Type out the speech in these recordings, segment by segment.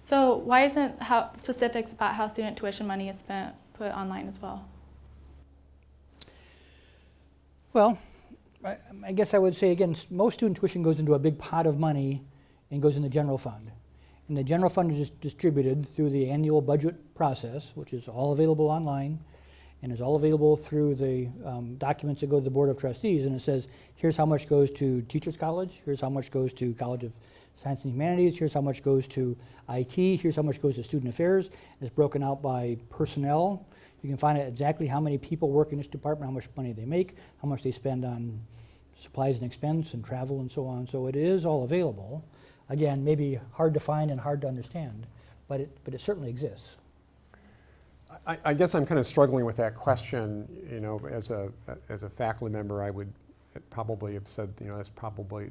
So why isn't how specifics about how student tuition money is spent put online as well? Well, I guess I would say, again, most student tuition goes into a big pot of money and goes in the general fund. And the general fund is distributed through the annual budget process, which is all available online and is all available through the documents that go to the Board of Trustees. And it says, here's how much goes to Teachers College, here's how much goes to College of Science and Humanities, here's how much goes to IT, here's how much goes to Student Affairs. It's broken out by personnel. You can find out exactly how many people work in this department, how much money they make, how much they spend on supplies and expense and travel and so on. So it is all available. Again, maybe hard to find and hard to understand, but it certainly exists. I guess I'm kind of struggling with that question. You know, as a faculty member, I would probably have said, you know, that's probably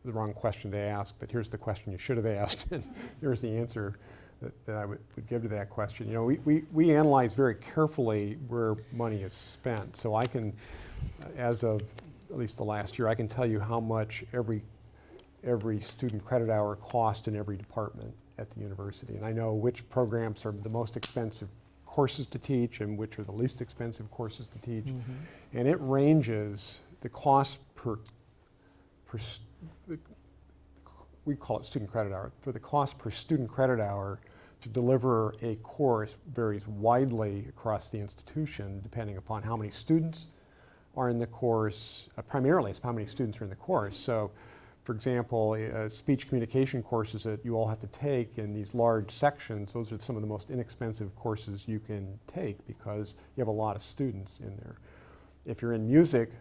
the wrong question to ask, but here's the question you should have asked, and here's the answer that I would give to that question. You know, we analyze very carefully where money is spent. So I can, as of at least the last year, I can tell you how much every student credit hour cost in every department at the university. And I know which programs are the most expensive courses to teach and which are the least expensive courses to teach. Mm-hmm. And it ranges, the cost per we call it student credit hour, for the cost per student credit hour to deliver a course varies widely across the institution depending upon how many students are in the course. Primarily it's how many students are in the course. So for example, speech communication courses that you all have to take in these large sections, those are some of the most inexpensive courses you can take because you have a lot of students in there. If you're in music,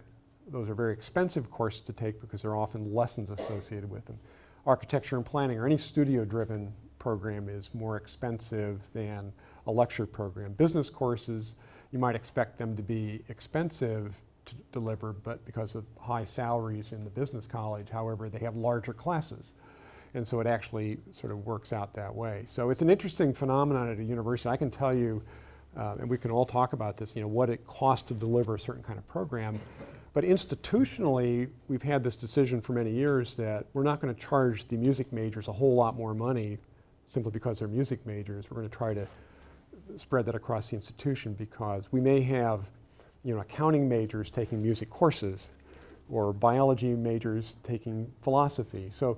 those are very expensive courses to take because there are often lessons associated with them. Architecture and planning or any studio-driven program is more expensive than a lecture program. Business courses, you might expect them to be expensive to deliver, but because of high salaries in the business college, however, they have larger classes. And so it actually sort of works out that way. So it's an interesting phenomenon at a university. I can tell you, and we can all talk about this, you know, what it costs to deliver a certain kind of program. But institutionally, we've had this decision for many years that we're not going to charge the music majors a whole lot more money simply because they're music majors. We're going to try to spread that across the institution because we may have, you know, accounting majors taking music courses or biology majors taking philosophy. So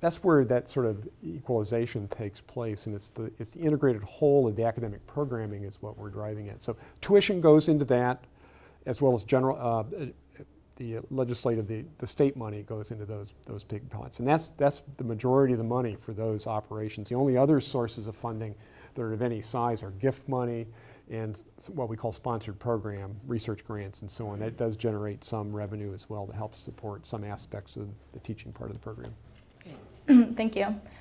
that's where that sort of equalization takes place, and it's the integrated whole of the academic programming is what we're driving at. So tuition goes into that, as well as general, the legislative, the state money goes into those big pots. And that's the majority of the money for those operations. The only other sources of funding that are of any size are gift money and what we call sponsored program, research grants and so on. That does generate some revenue as well to help support some aspects of the teaching part of the program. Thank you.